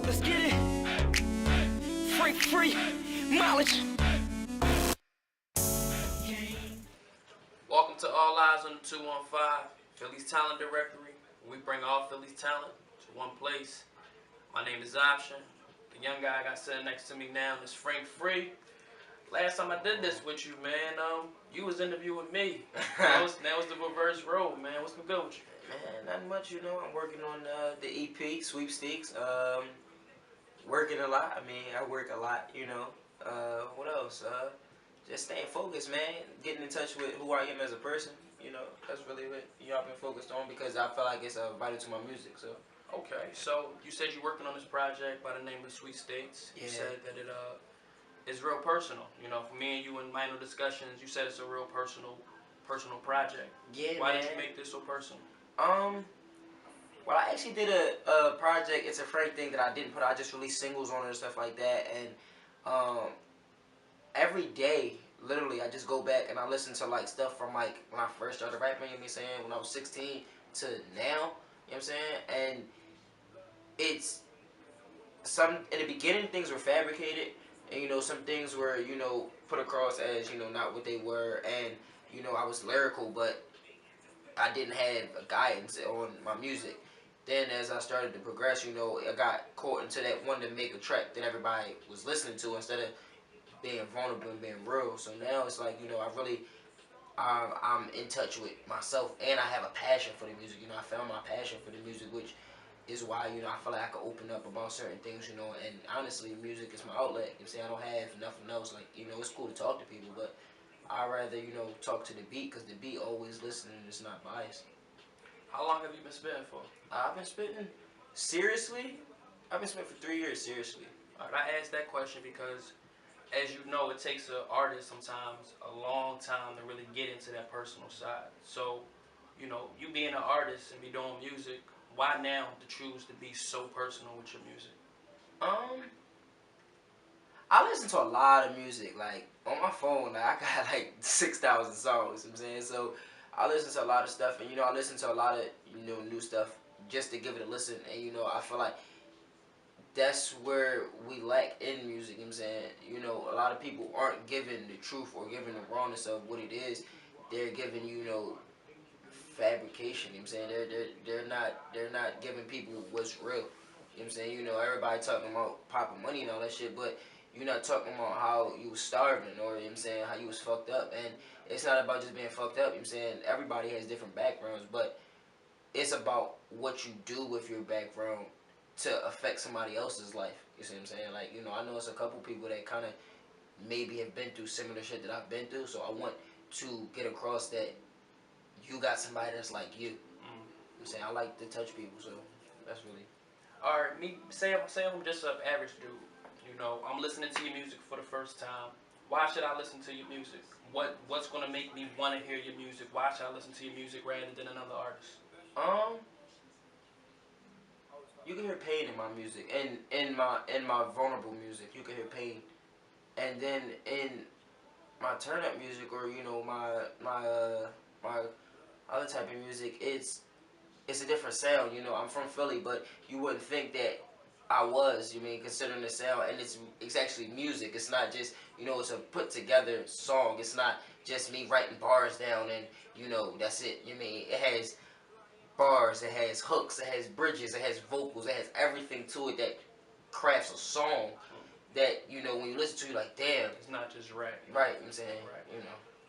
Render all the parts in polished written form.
Let's get it. Frank Free, mileage. Welcome to All Eyes on the 215, Philly's Talent Directory. We bring all Philly's talent to one place. My name is Option. The young guy I got sitting next to me now is Frank Free. Last time I did this with you, man, you was interviewing me. Now it's the reverse role, man. What's been good with you? Man, nothing much, you know. I'm working on the EP, Sweepstakes. Working a lot. I mean, I work a lot, you know. What else? Just staying focused, man. Getting in touch with who I am as a person, you know. That's really what I've been focused on because I feel like it's vital to my music, so. Okay, so you said you're working on this project by the name of Sweepstakes. You Yeah. said that it is real personal. You know, for me and you in minor discussions, you said it's a real personal project. Yeah, Why man. did you make this so personal? Well, I actually did a project. It's a Frank thing that I didn't put out. I just released singles on it and stuff like that. And every day, literally, I just go back and I listen to like stuff from like when I first started rapping. You know what I'm saying? When I was 16 to now. You know what I'm saying? And it's in the beginning things were fabricated, and you know some things were put across as not what they were, and I was lyrical, but I didn't have a guidance on my music. Then as I started to progress, I got caught into that wanting to make a track that everybody was listening to instead of being vulnerable and being real. So now it's like, I really, I'm in touch with myself, and I have a passion for the music. I found my passion for the music, which is why, I feel like I can open up about certain things, and honestly, music is my outlet. You see, I don't have nothing else. Like, it's cool to talk to people, but I'd rather, talk to the beat, because the beat always listening, it's not biased. How long have you been spitting for? I've been spitting, seriously, I've been spitting for 3 years, seriously. All right, I asked that question because, as you know, it takes an artist sometimes a long time to really get into that personal side. So, you being an artist and be doing music, why now to choose to be so personal with your music? I listen to a lot of music, like, on my phone, like, I got, like, 6,000 songs, you know what I'm saying, so, I listen to a lot of stuff, and, I listen to a lot of, new stuff, just to give it a listen, and, I feel like that's where we lack in music, you know what I'm saying, a lot of people aren't given the truth or given the rawness of what it is, they're giving, fabrication, you know what I'm saying, they're not giving people what's real, you know what I'm saying, everybody talking about popping money and all that shit, but you're not talking about how you was starving, or, you know what I'm saying, how you was fucked up, and it's not about just being fucked up, you know what I'm saying, everybody has different backgrounds, but it's about what you do with your background to affect somebody else's life, you see what I'm saying, like, I know it's a couple people that kind of maybe have been through similar shit that I've been through, so I want to get across that you got somebody that's like you. I'm saying I like to touch people, so that's really. All right, say I'm just an average dude. I'm listening to your music for the first time. Why should I listen to your music? What's gonna make me want to hear your music? Why should I listen to your music rather than another artist? You can hear pain in my music, and in my vulnerable music, you can hear pain, and then in my turn up music, or my other type of music, it's a different sound. I'm from Philly, but you wouldn't think that I was. You mean considering the sound, and it's actually music. It's not just it's a put together song. It's not just me writing bars down and that's it. You mean it has bars, it has hooks, it has bridges, it has vocals, it has everything to it that crafts a song. That when you listen to, you like, damn, it's not just rap. Right, you know what I'm saying, right.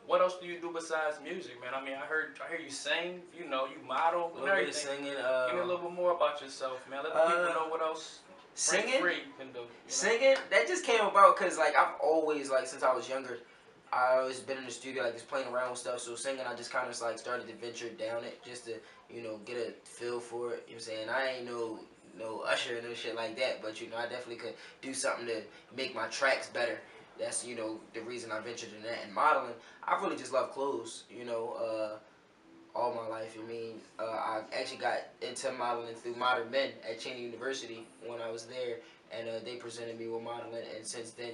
What else do you do besides music, man? I mean, I hear you sing. You model and everything. Singing. Give me a little bit more about yourself, man. Let the people know what else singing Free can do. Singing, that just came about because like I've always, like, since I was younger, I always been in the studio, like, just playing around with stuff. So singing, I just kind of like started to venture down it just to get a feel for it. You know what I'm saying? I ain't no Usher and no shit like that, but I definitely could do something to make my tracks better. That's the reason I ventured in that. And modeling, I really just love clothes. All my life. I actually got into modeling through Modern Men at Cheney University when I was there, and they presented me with modeling, and since then,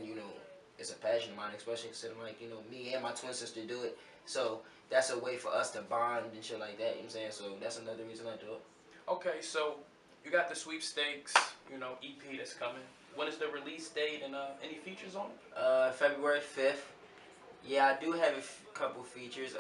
it's a passion of mine, especially considering, like, me and my twin sister do it, so that's a way for us to bond and shit like that, you know what I'm saying, so that's another reason I do it. Okay, so You got the sweepstakes, EP that's coming. When is the release date and any features on it? February 5th. Yeah, I do have a couple features.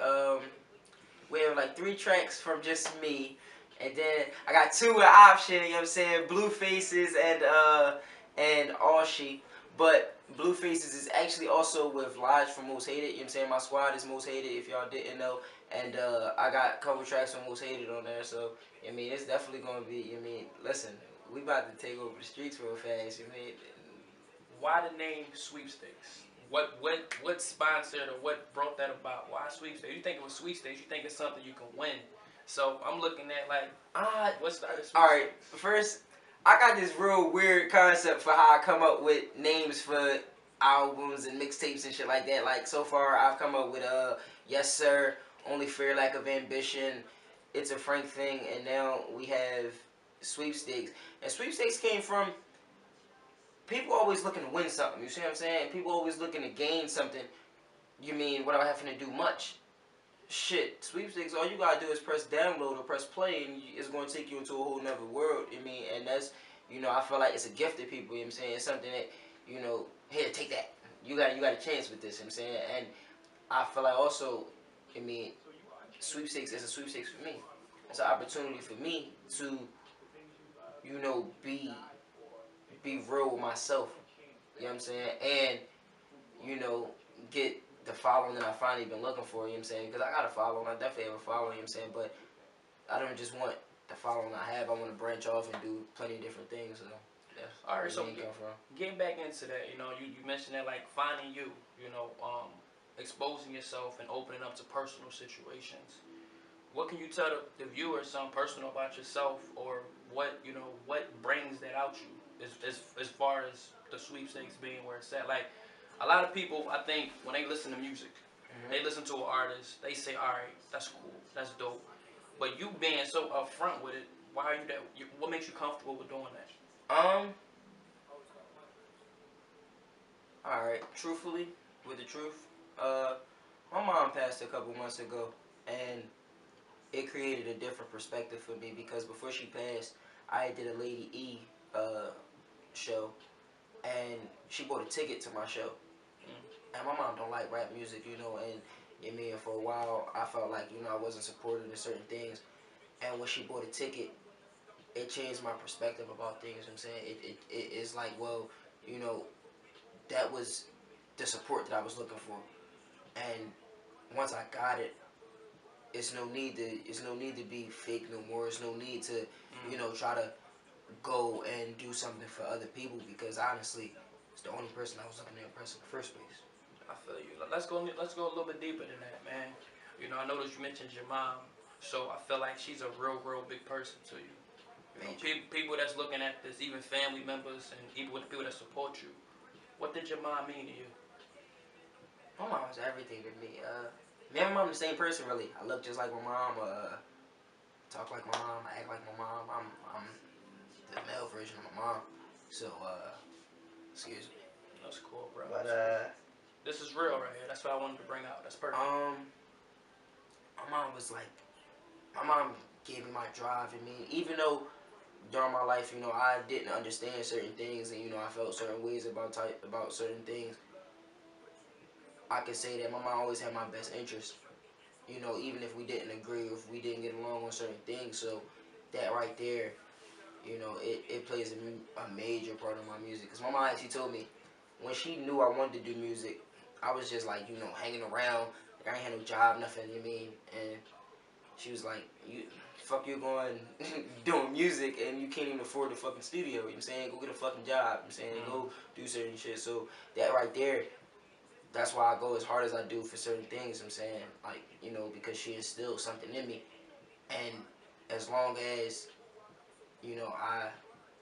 We have like 3 tracks from just me, and then I got 2 with option. You know what I'm saying? Blue Faces and Alshi. But Blue Faces is actually also with Lodge from Most Hated. You know what I'm saying? My squad is Most Hated, if y'all didn't know. And I got a couple tracks from Most Hated on there. So, I mean, it's definitely going to be, I mean, listen, we about to take over the streets real fast. You mean? Why the name Sweepstakes? What sponsored or what brought that about? Why sweepstakes? You think it was sweepstakes? You think it's something you can win? So I'm looking at like, what started sweepstakes? All right, first, I got this real weird concept for how I come up with names for albums and mixtapes and shit like that. Like so far, I've come up with Yes Sir, Only Fear Lack of Ambition, It's a Frank Thing, and now we have Sweepstakes. And Sweepstakes came from people always looking to win something. You see what I'm saying? People always looking to gain something. You mean without having to do much? Shit, Sweepstakes, all you gotta do is press download or press play, and it's gonna take you into a whole nother world. I mean, and that's, I feel like it's a gift to people. You know what I'm saying? It's something that, here, take that. You got a chance with this. You know what I'm saying? And I feel like also, I mean, Sweepstakes is a sweepstakes for me. It's an opportunity for me to, be real with myself. You know what I'm saying? And, get the following that I finally been looking for. You know what I'm saying? Because I got a following. I definitely have a following. You know what I'm saying? But I don't just want the following I have. I want to branch off and do plenty of different things. So that's all right. where So it come from. getting back into that, you mentioned that like finding you, exposing yourself and opening up to personal situations. What can you tell the viewer something personal about yourself, or what brings that out you as far as the sweepstakes being where it's at? Like a lot of people, I think when they listen to music, they listen to an artist, they say, all right, that's cool, that's dope. But you being so upfront with it, why are you that? What makes you comfortable with doing that? All right. Truthfully, with the truth, my mom passed a couple months ago, and it created a different perspective for me because before she passed, I did a Lady E show, and she bought a ticket to my show. And my mom don't like rap music, and I mean, for a while, I felt like, I wasn't supported in certain things. And when she bought a ticket, it changed my perspective about things. You know what I'm saying? It's like, well, that was the support that I was looking for. And once I got it, it's no need to be fake no more. It's no need to, try to go and do something for other people because honestly, it's the only person I was looking to impress in the first place. I feel you. Let's go a little bit deeper than that, man. I noticed you mentioned your mom, so I feel like she's a real big person to you. People that's looking at this, even family members and even with the people that support you. What did your mom mean to you? My mom was everything to me. Me and my mom the same person, really. I look just like my mom. Talk like my mom. I act like my mom. I'm the male version of my mom. So, excuse me. That's cool, bro. But this is real right here. That's what I wanted to bring out. That's perfect. My mom gave me my drive. I mean, even though during my life, I didn't understand certain things, and I felt certain ways about certain things. I can say that my mom always had my best interest. Even if we didn't agree, or if we didn't get along on certain things. So that right there, it plays a major part of my music. Cause my mom actually told me when she knew I wanted to do music, I was just like, hanging around. Like I ain't had no job, nothing. You mean? And she was like, you going doing music and you can't even afford the fucking studio. You know what I'm saying? Go get a fucking job. You know what I'm saying? Go do certain shit. So that right there, that's why I go as hard as I do for certain things. You know what I'm saying? Like, because she instilled something in me. And as long as,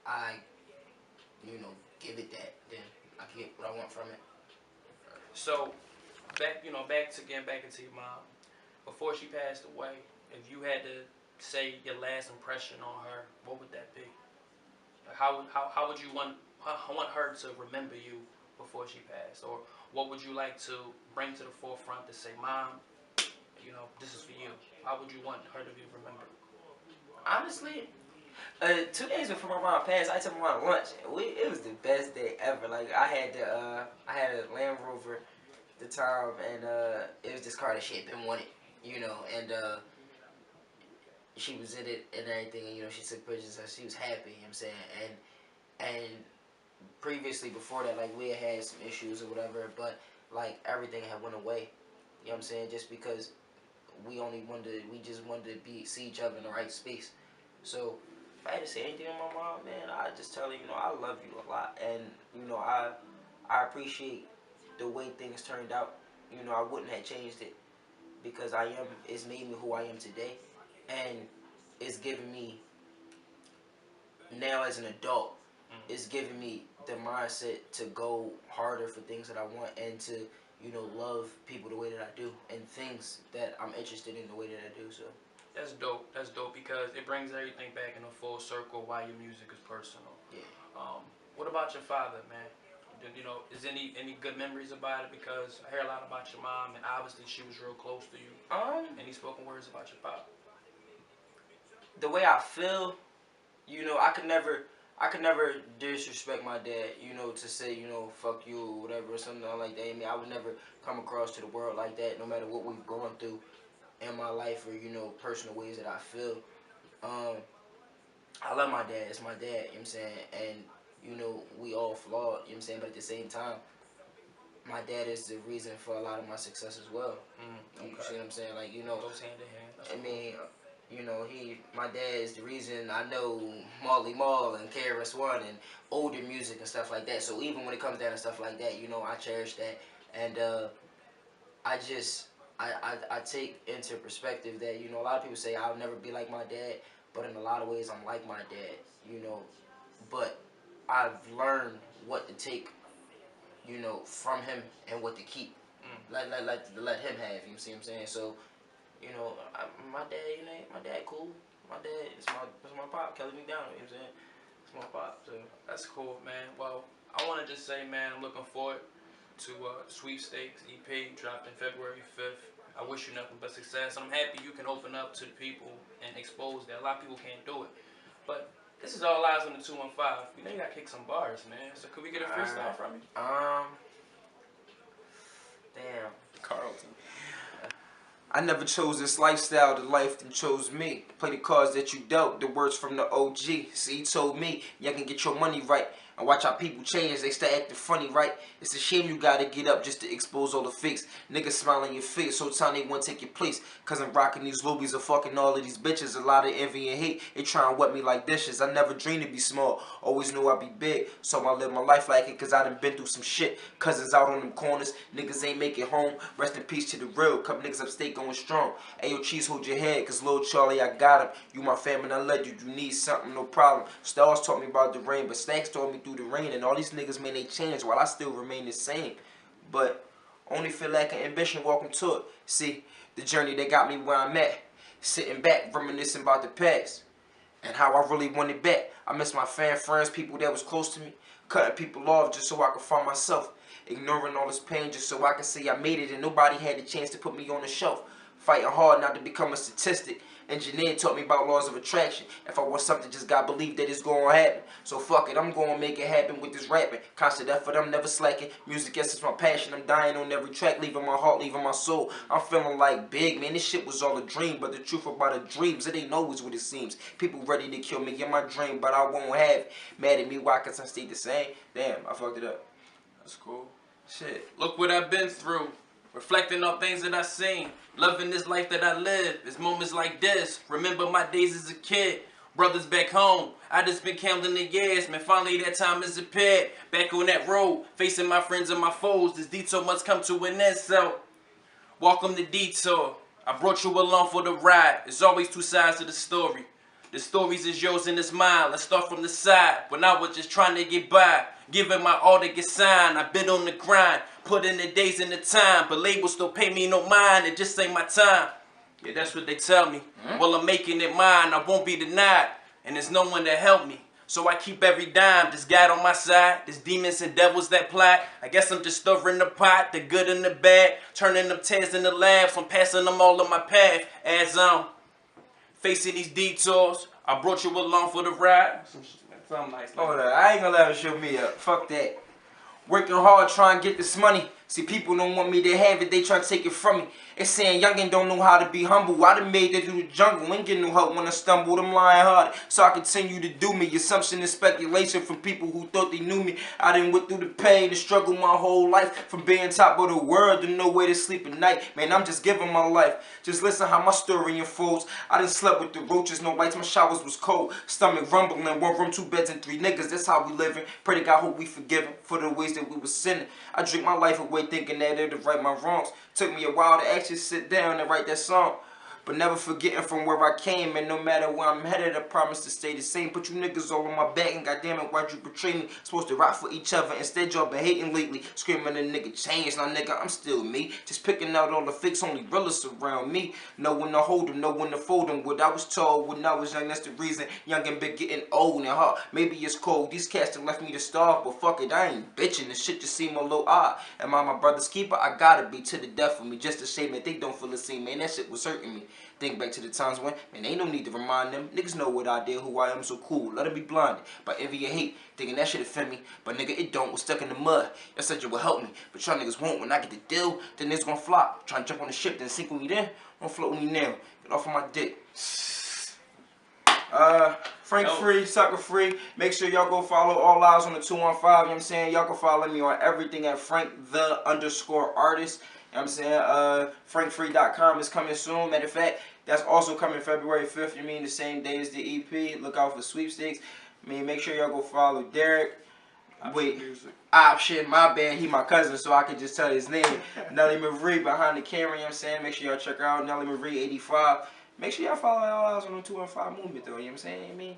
I give it that, then I can get what I want from it. So, getting back into your mom. Before she passed away, if you had to say your last impression on her, what would that be? Like how would you want her to remember you before she passed, or what would you like to bring to the forefront to say, Mom, this is for you? How would you want her to be remembered? Honestly, 2 days before my mom passed, I took my mom to lunch. It was the best day ever. Like I had a Land Rover at the time, and it was this car that she had been wanting, you know, and she was in it and everything, and you know, she took pictures, and she was happy. You know what I'm saying, and previously before that, like we had some issues or whatever, but like everything had went away. You know what I'm saying? Just because we just wanted to see each other in the right space. So if I had to say anything to my mom, man, I just tell her, you know, I love you a lot, and you know, I appreciate the way things turned out. You know, I wouldn't have changed it because it's made me who I am today, and it's given me now as an adult. It's giving me the mindset to go harder for things that I want and to, you know, love people the way that I do and things that I'm interested in the way that I do. So That's dope. That's dope because it brings everything back in a full circle why your music is personal. yeah. What about your father, man? You know, is any good memories about it? Because I hear a lot about your mom, and obviously she was real close to you. Any spoken words about your pop? The way I feel, you know, I could never disrespect my dad, you know, to say, you know, fuck you or whatever or something like that. I mean, I would never come across to the world like that, no matter what we've gone through in my life or, you know, personal ways that I feel. I love my dad. It's my dad, you know what I'm saying? And, you know, we all flawed, you know what I'm saying? But at the same time, my dad is the reason for a lot of my success as well. Okay. You see what I'm saying? Like, you know, Goes hand in hand. That's I cool. mean, you know, my dad is the reason I know Marley Marl and KRS-One and older music and stuff like that. So even when it comes down to stuff like that, you know, I cherish that. And I take into perspective that, you know, a lot of people say I'll never be like my dad, but in a lot of ways I'm like my dad, you know. But I've learned what to take, you know, from him and what to keep. Let him have, you see what I'm saying? So, you know, my dad, you know, my dad cool. My dad, it's my pop, Kelly McDonald, you know what I'm saying? It's my pop, so. That's cool, man. Well, I want to just say, man, I'm looking forward to Sweepstakes EP dropping February 5th. I wish you nothing but success. I'm happy you can open up to the people and expose that. A lot of people can't do it. But this is all lies on the 215. You know you got to kick some bars, man. So could we get a freestyle from you? Damn. Carlton. I never chose this lifestyle, the life that chose me. Play the cards that you dealt, the words from the OG. See, he told me, y'all can get your money right. And watch how people change, they start acting funny, right? It's a shame you gotta get up just to expose all the fakes. Niggas smiling in your face, so time they wanna take your place. Cause I'm rocking these loobies and fucking all of these bitches. A lot of envy and hate, they try and wet me like dishes. I never dreamed to be small, always knew I'd be big. So I live my life like it, cause I done been through some shit. Cousins out on them corners, niggas ain't make it home. Rest in peace to the real, couple niggas upstate going strong. Ayo, Cheese, hold your head, cause Lil Charlie, I got him. You my family, I love you, you need something, no problem. Stars taught me about the rain, but Stacks taught me through the rain. And all these niggas, man, they change while I still remain the same. But only feel like an ambition, welcome to it. See, the journey that got me where I'm at. Sitting back, reminiscing about the past. And how I really wanted back. I miss my friends, people that was close to me. Cutting people off just so I could find myself. Ignoring all this pain just so I could say I made it and nobody had the chance to put me on the shelf. Fighting hard not to become a statistic. Engineer taught me about laws of attraction. If I want something, just gotta believe that it's gonna happen. So fuck it, I'm gonna make it happen with this rapping. Constant effort, I'm never slacking. Music, yes, it's my passion. I'm dying on every track, leaving my heart, leaving my soul. I'm feeling like big, man. This shit was all a dream, but the truth about the dreams, it ain't always what it seems. People ready to kill me in my dream, but I won't have it. Mad at me, why? Cause I stayed the same. Damn, I fucked it up. That's cool. Shit. Look what I've been through. Reflecting on things that I've seen. Loving this life that I live. It's moments like this. Remember my days as a kid. Brothers back home. I just been counting the years. Man, finally that time has appeared. Back on that road. Facing my friends and my foes. This detour must come to an end, so welcome to Detour. I brought you along for the ride. There's always two sides to the story. The stories is yours and it's mine. Let's start from the side. When I was just trying to get by. Giving my all to get signed. I've been on the grind. Put in the days and the time. But labels still pay me no mind. It just ain't my time. Yeah, that's what they tell me. Well, I'm making it mine. I won't be denied. And there's no one to help me. So I keep every dime. This God on my side. There's demons and devils that plot. I guess I'm just stirring the pot. The good and the bad. Turning them tears into laughs. I'm passing them all on my path. As I'm facing these detours. I brought you along for the ride. Something nice. Hold up, I ain't gonna let her show me up. Fuck that. Working hard trying to get this money. See, people don't want me to have it, they try to take it from me. It's saying youngin' don't know how to be humble. I done made it through the jungle, ain't getting no help when I stumble. I'm lying hard, so I continue to do me. Assumption and speculation from people who thought they knew me. I done went through the pain and struggle my whole life. From being top of the world to no way to sleep at night. Man, I'm just giving my life. Just listen how my story unfolds. I done slept with the roaches, no lights, my showers was cold. Stomach rumbling, 1 room, 2 beds and 3 niggas. That's how we living. Pray to God, hope we forgiven for the ways that we was sinning. I drink my life away thinking that it'll right my wrongs. Took me a while to actually sit down and write that song. But never forgetting from where I came, and no matter where I'm headed, I promise to stay the same. Put you niggas all on my back, and goddamn it, why'd you betray me? Supposed to rock for each other, instead y'all been hating lately. Screaming a nigga change, now nigga, I'm still me. Just picking out all the fakes, only realists around me. Know when to hold them, know when to fold them. What I was told when I was young, that's the reason. Young and big getting old and hard. Maybe it's cold, these cats that left me to starve, but fuck it, I ain't bitching. This shit just seem a little odd. Am I my brother's keeper? I gotta be to the death of me. Just a shame that they don't feel the same, man. That shit was hurting me. Think back to the times when, man, ain't no need to remind them. Niggas know what I did, who I am, so cool. Let them be blinded by envy and hate, thinking that shit offend me. But nigga, it don't. We're stuck in the mud. Y'all said you would help me, but y'all niggas won't. When I get the deal, then niggas gonna flop. Trying to jump on the ship, then sink with me then. Don't float with me now. Get off of my dick. Frank Free, Sucker Free. Make sure y'all go follow All Eyes on the 215. You know what I'm saying? Y'all can follow me on everything at Frank_the_artist. You know what I'm saying? FrankFree.com is coming soon. Matter of fact, that's also coming February 5th. You mean the same day as the EP. Look out for sweepstakes. I mean, make sure y'all go follow Derek. Wait, Option, my bad. He my cousin, so I can just tell his name. Nelly Marie behind the camera. You know what I'm saying? Make sure y'all check her out. Nelly Marie 85. Make sure y'all follow All Eyes on the 215 movement, though. You know what I'm saying? I mean,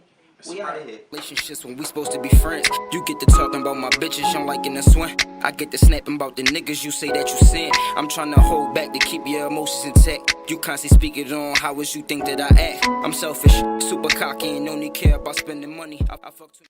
we out of here. Relationships when we supposed to be friends. You get to talking about my bitches, I'm liking the swing. I get to snapping about the niggas you say that you sin. I'm trying to hold back to keep your emotions intact. You constantly speak it on how is you think that I act. I'm selfish, super cocky, and only care about spending money. I fuck too